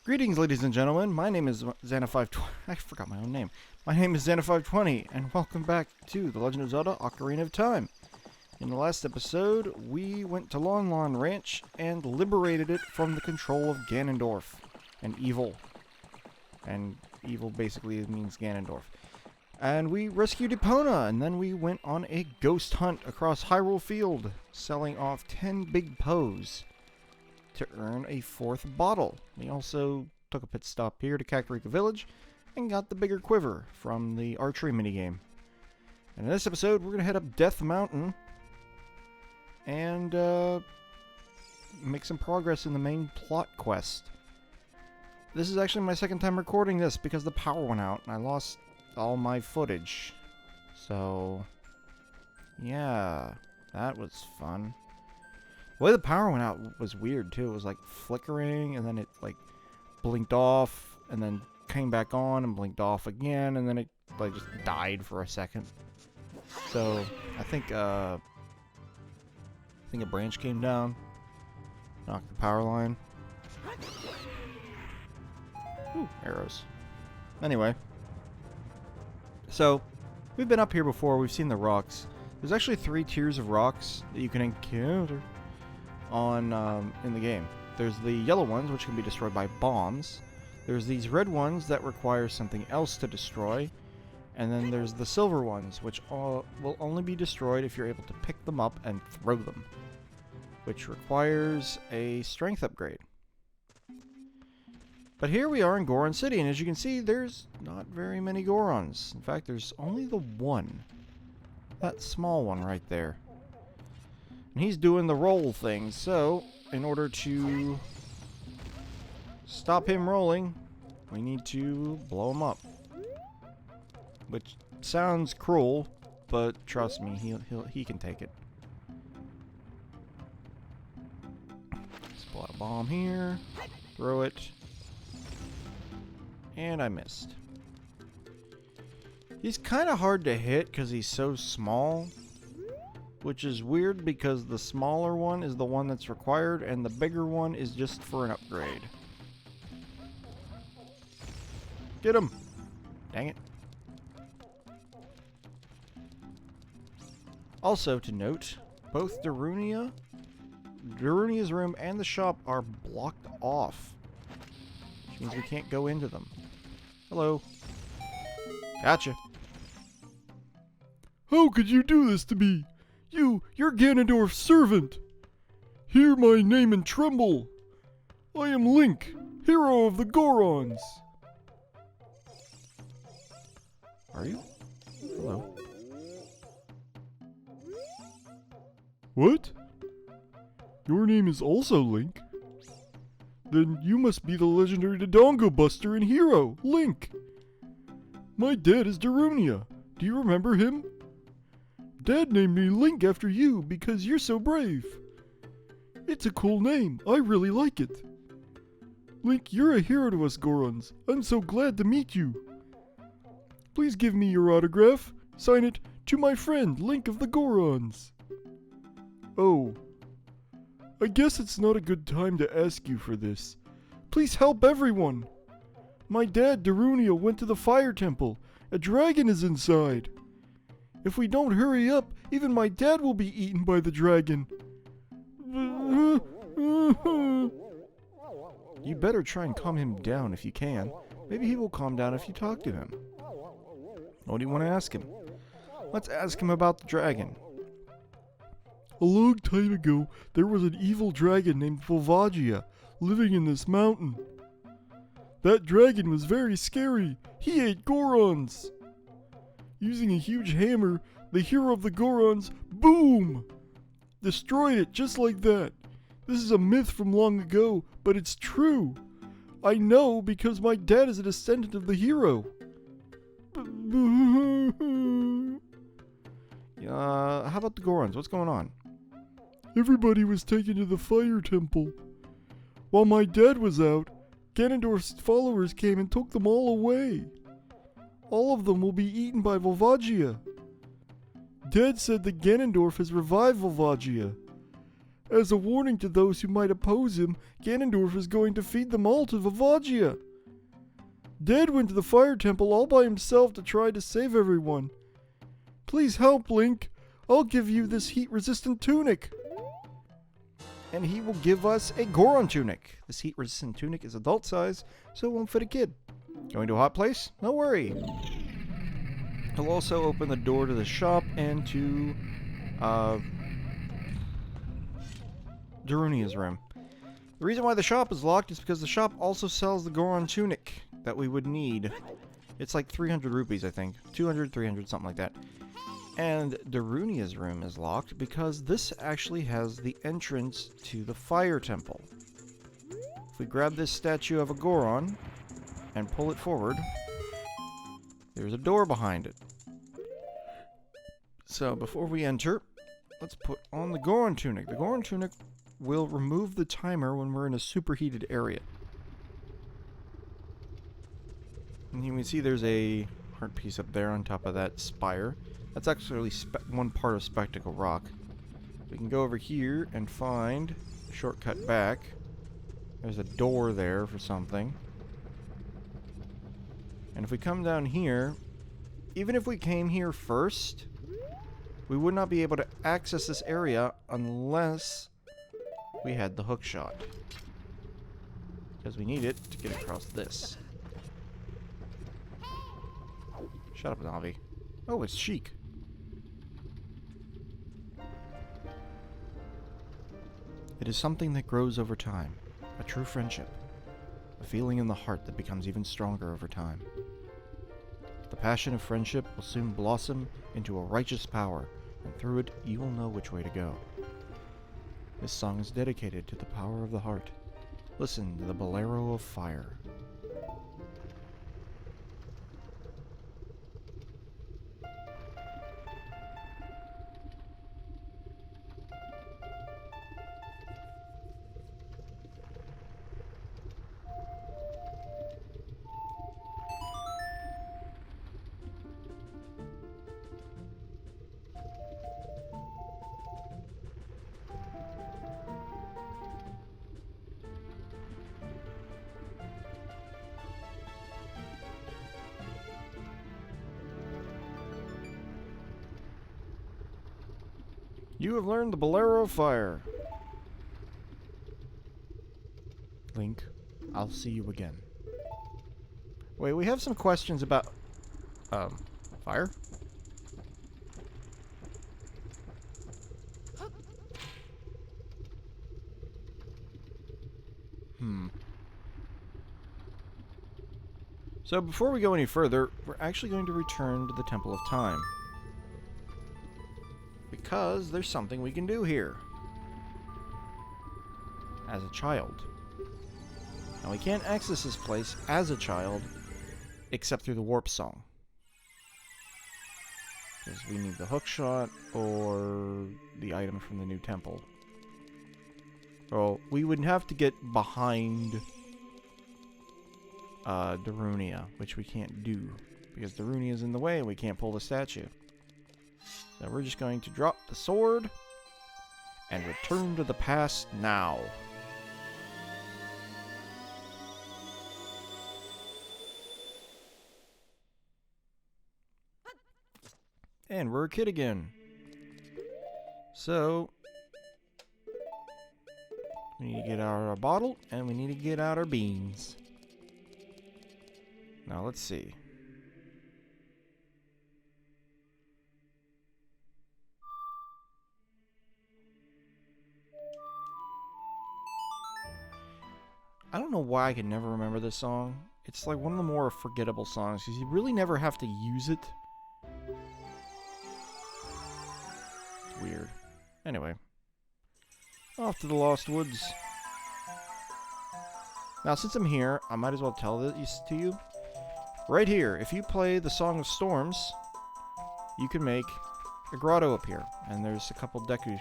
Greetings, ladies and gentlemen. My name is Xana520. I forgot my own name. My name is Xana520, and welcome back to The Legend of Zelda: Ocarina of Time. In the last episode, we went to Lon Lon Ranch and liberated it from the control of Ganondorf and evil. And evil basically means Ganondorf. And we rescued Epona, and then we went on a ghost hunt across Hyrule Field, selling off 10 big Poes to earn a 4th bottle. We also took a pit stop here to Kakariko Village and got the bigger quiver from the archery minigame. And in this episode, we're going to head up Death Mountain and make some progress in the main plot quest. This is actually my second time recording this because the power went out and I lost all my footage. So, yeah, that was fun. The way the power went out was weird too. It was like flickering and then it like blinked off and then came back on and blinked off again and then it like just died for a second. So I think a branch came down, knocked the power line. Ooh, arrows. Anyway, so we've been up here before. We've seen the rocks. There's actually 3 tiers of rocks that you can encounter on in the game. There's the yellow ones, which can be destroyed by bombs. There's these red ones that require something else to destroy. And then there's the silver ones, which will only be destroyed if you're able to pick them up and throw them, which requires a strength upgrade. But here we are in Goron City, and as you can see, there's not very many Gorons. In fact, there's only the one. That small one right there. And he's doing the roll thing, so in order to stop him rolling, we need to blow him up. Which sounds cruel, but trust me, he can take it. Let's pull out a bomb here, throw it, and I missed. He's kind of hard to hit because he's so small, which is weird because the smaller one is the one that's required and the bigger one is just for an upgrade. Get him! Dang it. Also to note, both Darunia's room and the shop are blocked off, which means we can't go into them. Hello. Gotcha. How could you do this to me? You're Ganondorf's servant. Hear my name and tremble. I am Link, hero of the Gorons. Are you? Hello. What? Your name is also Link? Then you must be the legendary Dodongo Buster and hero, Link. My dad is Darunia. Do you remember him? Dad named me Link after you because you're so brave. It's a cool name. I really like it. Link, you're a hero to us Gorons. I'm so glad to meet you. Please give me your autograph. Sign it to my friend, Link of the Gorons. Oh. I guess it's not a good time to ask you for this. Please help everyone. My dad, Darunia, went to the fire temple. A dragon is inside. If we don't hurry up, even my dad will be eaten by the dragon. You better try and calm him down if you can. Maybe he will calm down if you talk to him. What do you want to ask him? Let's ask him about the dragon. A long time ago, there was an evil dragon named Volvagia living in this mountain. That dragon was very scary. He ate Gorons. Using a huge hammer, the hero of the Gorons, boom! Destroyed it just like that. This is a myth from long ago, but it's true. I know because my dad is a descendant of the hero. How about the Gorons? What's going on? Everybody was taken to the fire temple. While my dad was out, Ganondorf's followers came and took them all away. All of them will be eaten by Volvagia. Dad said that Ganondorf has revived Volvagia. As a warning to those who might oppose him, Ganondorf is going to feed them all to Volvagia. Dad went to the fire temple all by himself to try to save everyone. Please help, Link. I'll give you this heat-resistant tunic. And he will give us a Goron tunic. This heat-resistant tunic is adult size, so it won't fit a kid. Going to a hot place? No worry. He'll also open the door to the shop and to Darunia's room. The reason why the shop is locked is because the shop also sells the Goron tunic that we would need. It's like 300 rupees, I think. 200, 300, something like that. And Darunia's room is locked because this actually has the entrance to the fire temple. If we grab this statue of a Goron and pull it forward, there's a door behind it. So before we enter, let's put on the Goron tunic. The Goron tunic will remove the timer when we're in a superheated area. And you can see there's a heart piece up there on top of that spire. That's actually one part of Spectacle Rock. We can go over here and find a shortcut back. There's a door there for something. And if we come down here, even if we came here first, we would not be able to access this area unless we had the hook shot. Because we need it to get across this. Shut up, Navi. Oh, it's Sheik. It is something that grows over time. A true friendship. A feeling in the heart that becomes even stronger over time. The passion of friendship will soon blossom into a righteous power, and through it you will know which way to go. This song is dedicated to the power of the heart. Listen to the bolero of fire. You have learned the Bolero of Fire. Link, I'll see you again. Wait, we have some questions about... fire? So before we go any further, we're actually going to return to the Temple of Time. Because there's something we can do here. As a child. Now we can't access this place as a child, except through the warp song. Because we need the hookshot or the item from the new temple. Well, we would have to get behind Darunia, which we can't do. Because Darunia is in the way and we can't pull the statue. So we're just going to drop the sword and return to the past now. And we're a kid again. So we need to get out our bottle and we need to get out our beans. Now let's see. I don't know why I can never remember this song. It's like one of the more forgettable songs because you really never have to use it. It's weird. Anyway. Off to the Lost Woods. Now since I'm here, I might as well tell this to you. Right here, if you play the Song of Storms, you can make a grotto appear. And there's a couple Deku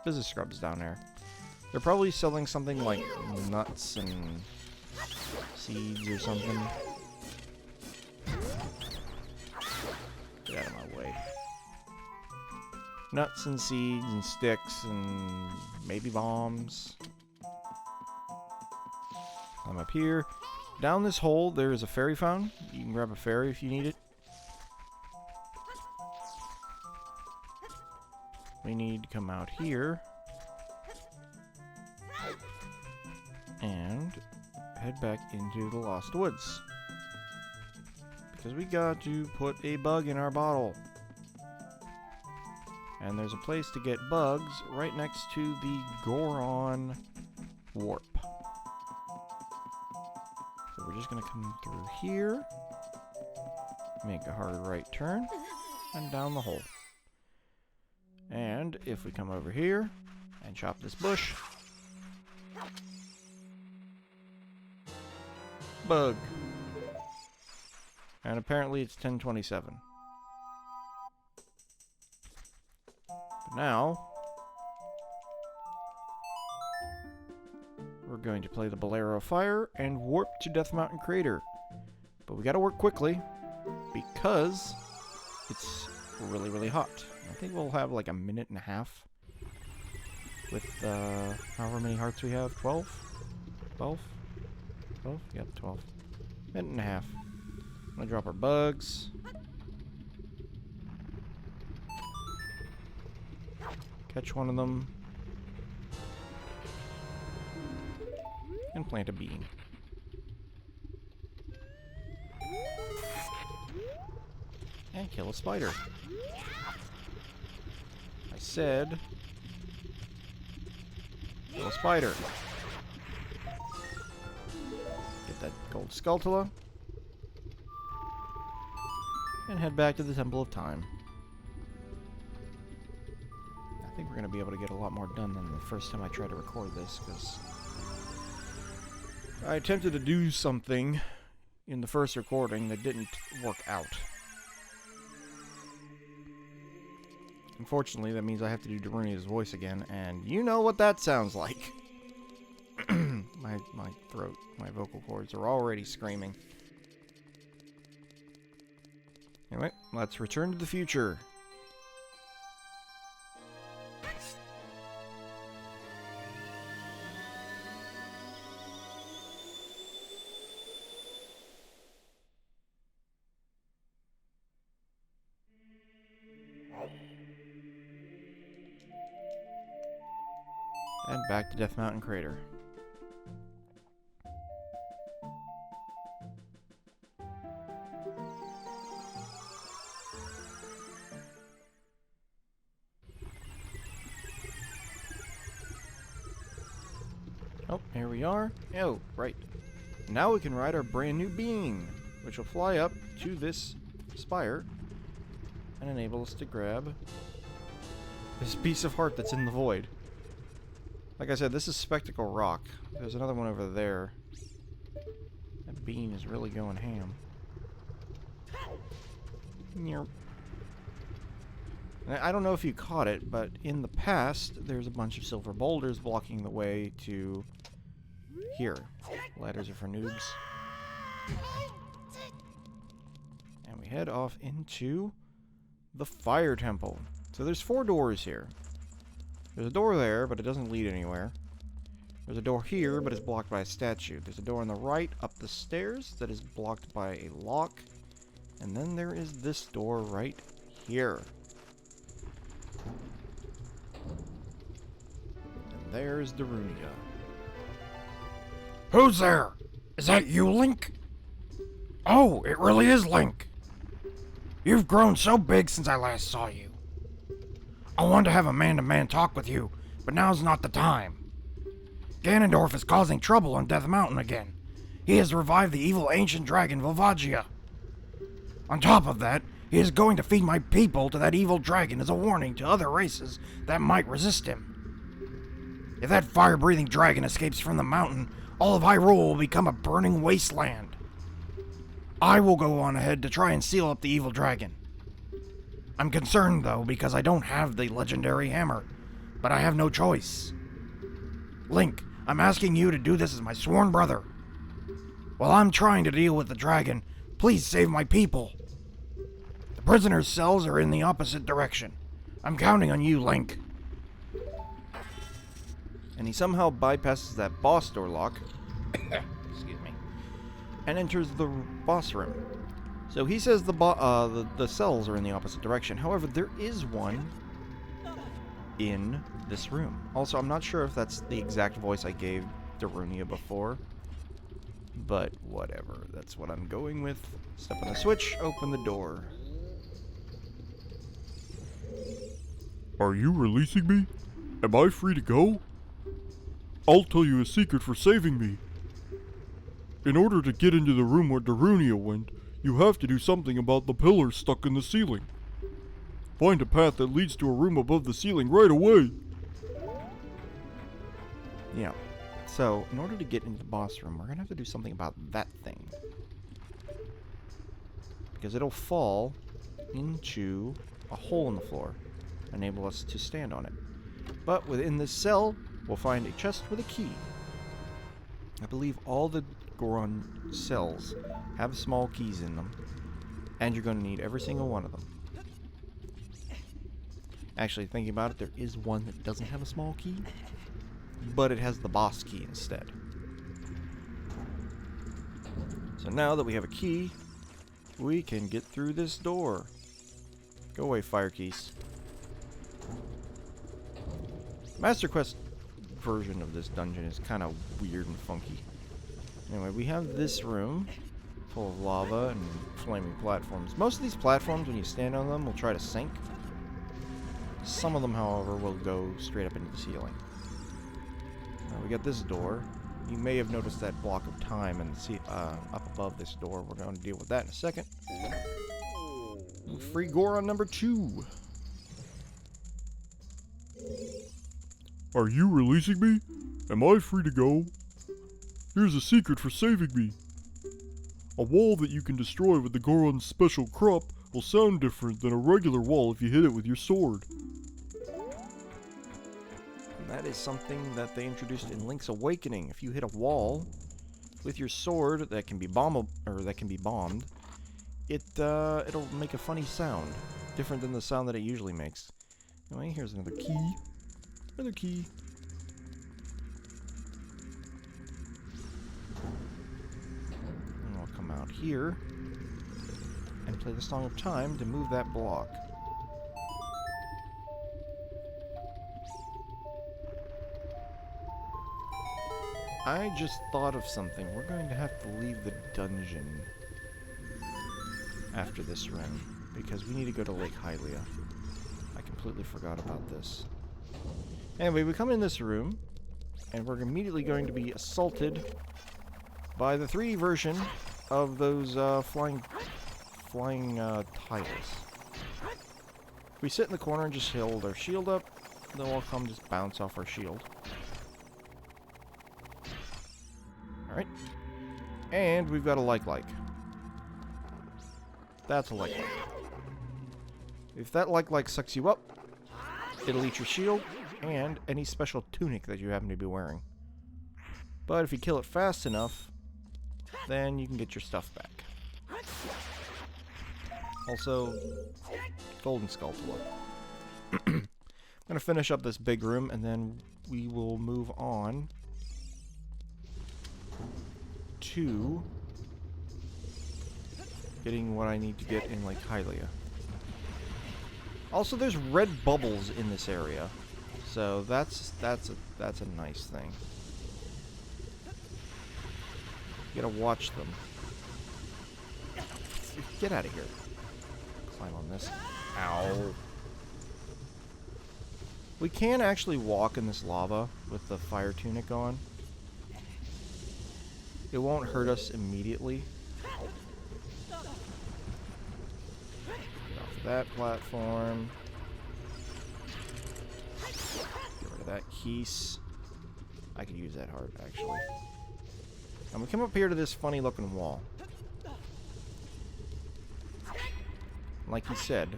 business scrubs down there. They're probably selling something like nuts and seeds or something. Get out of my way. nuts and seeds and sticks and maybe bombs. I'm up here. Down this hole, there is a fairy fountain. You can grab a fairy if you need it. We need to come out here and head back into the Lost Woods. Because we got to put a bug in our bottle. And there's a place to get bugs right next to the Goron Warp. So we're just going to come through here, make a hard right turn, and down the hole. And if we come over here and chop this bush, bug. And apparently it's 10:27. But now we're going to play the Bolero of Fire and warp to Death Mountain Crater. But we gotta work quickly because it's really, really hot. I think we'll have like a minute and a half with however many hearts we have. 12? 12? 12? Yep, 12. Minute and a half. I'm gonna drop our bugs. Catch one of them. And plant a bean. And kill a spider. I said kill a spider. Get that gold Skulltula. And head back to the Temple of Time. I think we're going to be able to get a lot more done than the first time I tried to record this, because I attempted to do something in the first recording that didn't work out. Unfortunately, that means I have to do Darunia's voice again, and you know what that sounds like. my throat, my vocal cords are already screaming. Anyway, let's return to the future. And back to Death Mountain Crater. Oh, here we are. Oh, right. Now we can ride our brand new being, which will fly up to this spire and enable us to grab this piece of heart that's in the void. Like I said, this is Spectacle Rock. There's another one over there. That bean is really going ham. I don't know if you caught it, but in the past, there's a bunch of silver boulders blocking the way to here. Ladders are for noobs. And we head off into the Fire Temple. So there's 4 doors here. There's a door there, but it doesn't lead anywhere. There's a door here, but it's blocked by a statue. There's a door on the right up the stairs that is blocked by a lock. And then there is this door right here. And there's Darunia. Who's there? Is that you, Link? Oh, it really is Link. You've grown so big since I last saw you. I wanted to have a man-to-man talk with you, but now's not the time. Ganondorf is causing trouble on Death Mountain again. He has revived the evil ancient dragon Volvagia. On top of that, he is going to feed my people to that evil dragon as a warning to other races that might resist him. If that fire-breathing dragon escapes from the mountain, all of Hyrule will become a burning wasteland. I will go on ahead to try and seal up the evil dragon. I'm concerned, though, because I don't have the legendary hammer, but I have no choice. Link, I'm asking you to do this as my sworn brother. While I'm trying to deal with the dragon, please save my people. The prisoners' cells are in the opposite direction. I'm counting on you, Link. And he somehow bypasses that boss door lock. Excuse me. And enters the boss room. So he says the cells are in the opposite direction. However, there is one in this room. Also, I'm not sure if that's the exact voice I gave Darunia before. But whatever. That's what I'm going with. Step on the switch, open the door. Are you releasing me? Am I free to go? I'll tell you a secret for saving me. In order to get into the room where Darunia went, you have to do something about the pillars stuck in the ceiling. Find a path that leads to a room above the ceiling right away. Yeah. So, in order to get into the boss room, we're going to have to do something about that thing. Because it'll fall into a hole in the floor. Enable us to stand on it. But within this cell, we'll find a chest with a key. I believe all the Goron cells have small keys in them. And you're going to need every single one of them. Actually, thinking about it, there is one that doesn't have a small key. But it has the boss key instead. So now that we have a key, we can get through this door. Go away, fire keys. Master Quest version of this dungeon is kind of weird and funky. Anyway, we have this room full of lava and flaming platforms. Most of these platforms, when you stand on them, will try to sink. Some of them, however, will go straight up into the ceiling. Now we got this door. You may have noticed that block of time and up above this door. We're going to deal with that in a second. Free Goron number 2. Are you releasing me? Am I free to go? Here's a secret for saving me. A wall that you can destroy with the Goron's special crop will sound different than a regular wall if you hit it with your sword. And that is something that they introduced in Link's Awakening. If you hit a wall with your sword that can be bombed, it'll make a funny sound, different than the sound that it usually makes. Anyway, here's another key. Another key. And we'll come out here and play the Song of Time to move that block. I just thought of something. We're going to have to leave the dungeon after this room because we need to go to Lake Hylia. I completely forgot about this. Anyway, we come in this room, and we're immediately going to be assaulted by the 3D version of those flying tiles. If we sit in the corner and just hold our shield up, they'll come just bounce off our shield. Alright. And we've got a like. That's a like. If that like sucks you up, it'll eat your shield and any special tunic that you happen to be wearing. But if you kill it fast enough, then you can get your stuff back. Also, golden sculpula. I'm going to finish up this big room and then we will move on to getting what I need to get in Lake Hylia. Also, there's red bubbles in this area, so that's a nice thing. You gotta watch them. Get out of here. Climb on this. Ow. We can actually walk in this lava with the fire tunic on. It won't hurt us immediately. That platform. Get rid of that keys. I could use that heart, actually. And we come up here to this funny looking wall. Like he said,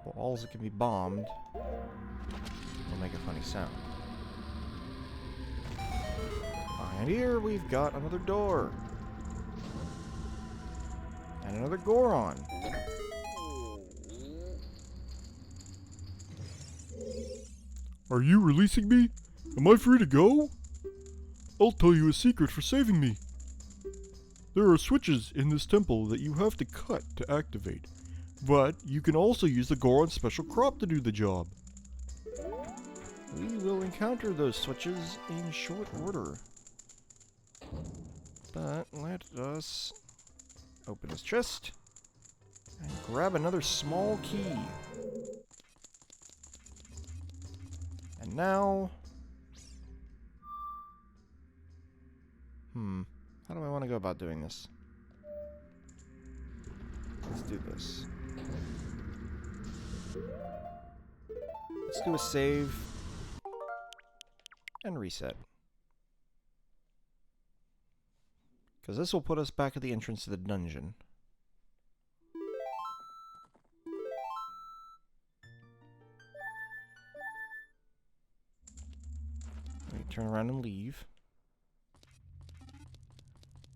walls that can be bombed will make a funny sound. Behind here, we've got another door. And another Goron. Are you releasing me? Am I free to go? I'll tell you a secret for saving me. There are switches in this temple that you have to cut to activate, but you can also use the Goron special crop to do the job. We will encounter those switches in short order. But let us open this chest and grab another small key. And now... how do I want to go about doing this? Let's do this. Let's do a save and reset. Because this will put us back at the entrance to the dungeon. Let me turn around and leave.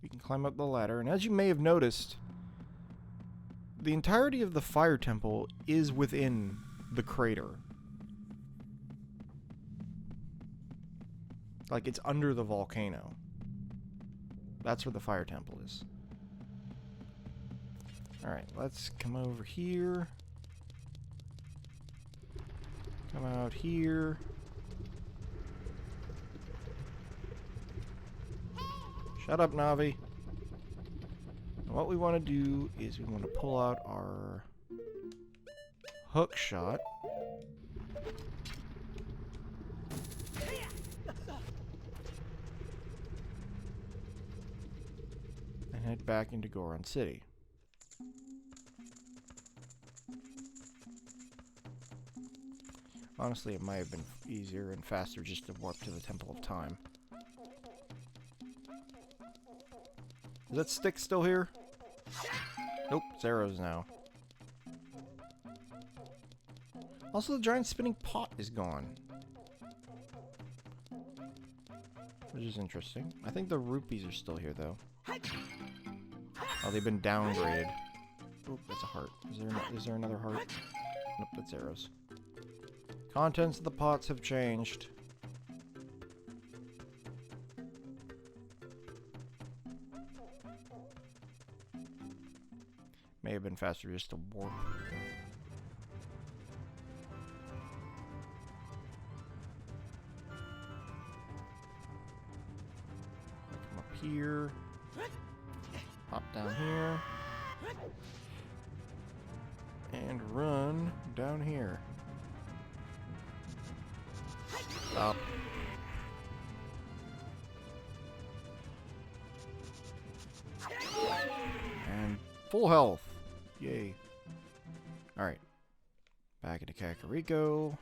We can climb up the ladder, and as you may have noticed, the entirety of the fire temple is within the crater. Like, it's under the volcano. That's where the fire temple is. Alright, let's come over here. Come out here. Shut up, Navi. And what we want to do is we want to pull out our hook shot. And head back into Goron City. Honestly, it might have been easier and faster just to warp to the Temple of Time. Is that stick still here? Nope, it's arrows now. Also, the giant spinning pot is gone. Which is interesting. I think the rupees are still here, though. Oh, they've been downgraded. Oh, that's a heart. Is there another heart? Nope, that's arrows. Contents of the pots have changed. May have been faster just to warp. Come up here. Hop down here. And run down here. Stop. And full health. Yay. Alright. Back into Kakariko.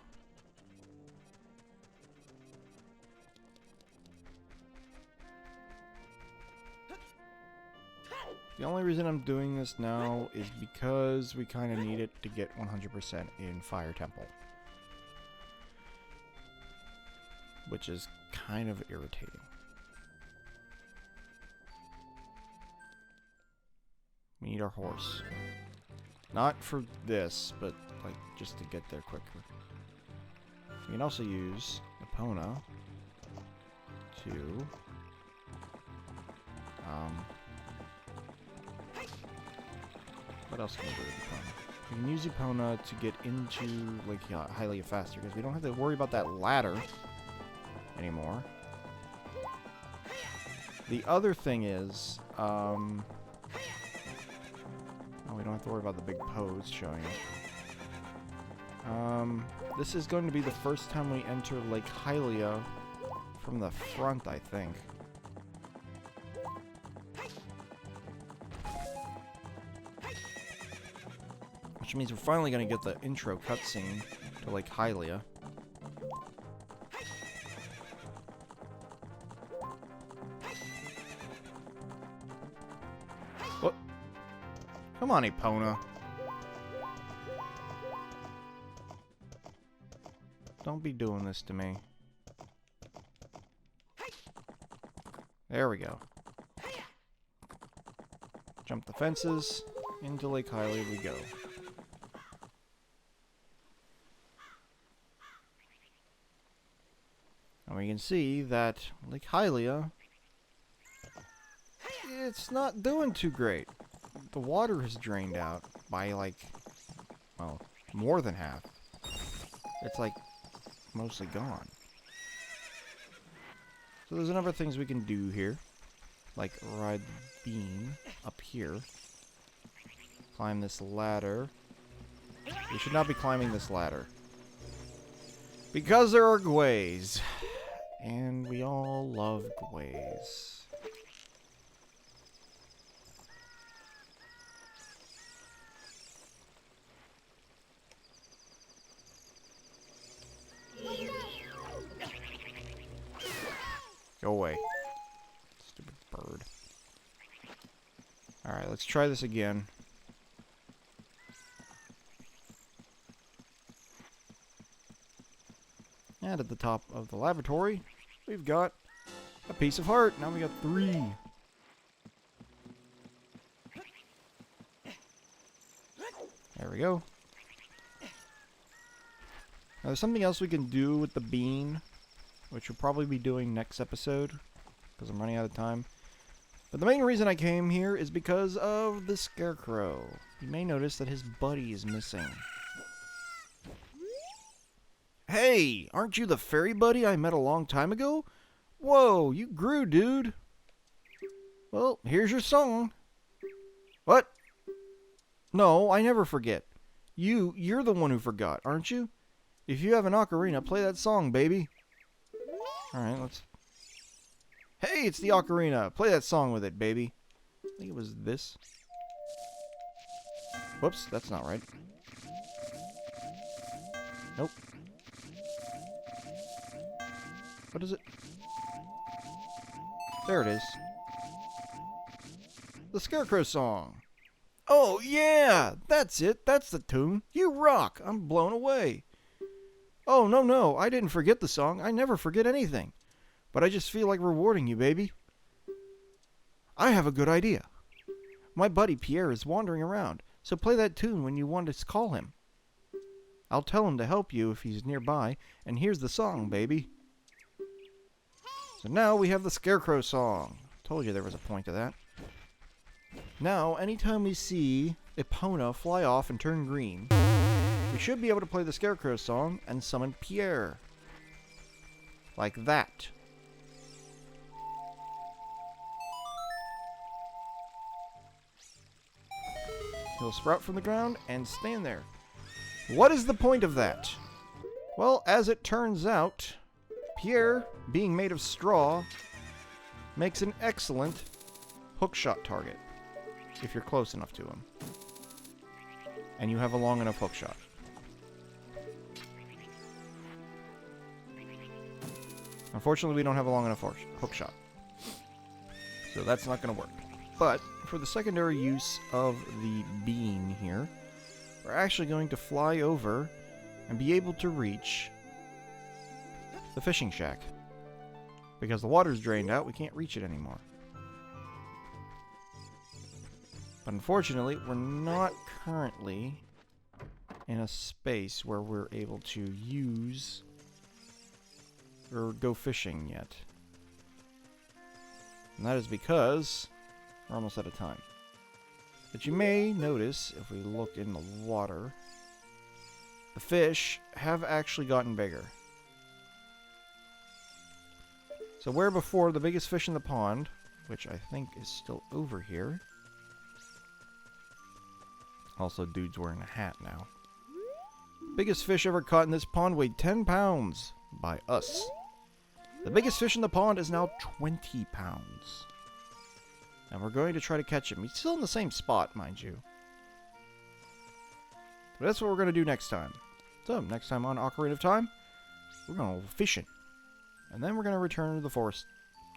The only reason I'm doing this now is because we kind of need it to get 100% in Fire Temple. Which is kind of irritating. We need our horse. Not for this, but like just to get there quicker. We can also use Epona to what else can we do with Epona? We can use Epona to get into Lake Hylia faster because we don't have to worry about that ladder anymore. The other thing is, oh, we don't have to worry about the big pose showing up. This is going to be the first time we enter Lake Hylia from the front, I think. Which means we're finally going to get the intro cutscene to Lake Hylia. What? Come on, Epona. Don't be doing this to me. There we go. Jump the fences. into Lake Hylia we go. And we can see that Lake Hylia, it's not doing too great. The water has drained out by like, well, more than half. It's like mostly gone. So there's a number of things we can do here. Like ride the beam up here. Climb this ladder. We should not be climbing this ladder, because there are gways. And we all love gways. Go away. Stupid bird. Alright, let's try this again. And at the top of the lavatory, we've got a piece of heart. Now we got 3. There we go. Now there's something else we can do with the bean, which we'll probably be doing next episode, because I'm running out of time. But the main reason I came here is because of the Scarecrow. You may notice that his buddy is missing. Hey, aren't you the fairy buddy I met a long time ago? Whoa, you grew, dude. Well, here's your song. What? No, I never forget. You're the one who forgot, aren't you? If you have an ocarina, play that song, baby. Alright, let's... Hey, it's the ocarina. Play that song with it, baby. I think it was this. Whoops, that's not right. Nope. What is it? There it is. The Scarecrow song. Oh, yeah! That's it. That's the tune. You rock. I'm blown away. Oh, no. I didn't forget the song. I never forget anything. But I just feel like rewarding you, baby. I have a good idea. My buddy Pierre is wandering around, so play that tune when you want to call him. I'll tell him to help you if he's nearby, and here's the song, baby. So now we have the Scarecrow song. Told you there was a point to that. Now, anytime we see Epona fly off and turn green, we should be able to play the Scarecrow song and summon Pierre. Like that. He'll sprout from the ground and stand there. What is the point of that? Well, as it turns out, Pierre, being made of straw, makes an excellent hookshot target, if you're close enough to him. And you have a long enough hookshot. Unfortunately, we don't have a long enough hookshot. So that's not going to work. But for the secondary use of the bean here, we're actually going to fly over and be able to reach the fishing shack. Because the water's drained out, we can't reach it anymore. But unfortunately, we're not currently in a space where we're able to use or go fishing yet. And that is because we're almost out of time. But you may notice, if we look in the water, the fish have actually gotten bigger. So where before the biggest fish in the pond, which I think is still over here. Also, dude's wearing a hat now. Biggest fish ever caught in this pond weighed 10 pounds by us. The biggest fish in the pond is now 20 pounds. And we're going to try to catch him. He's still in the same spot, mind you. But that's what we're going to do next time. So, next time on Ocarina of Time, we're going to go fishing. And then we're going to return to the forest.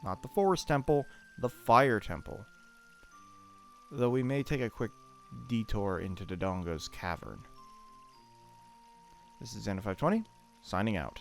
Not the forest temple, the fire temple. Though we may take a quick detour into Dodongo's cavern. This is Xena520, signing out.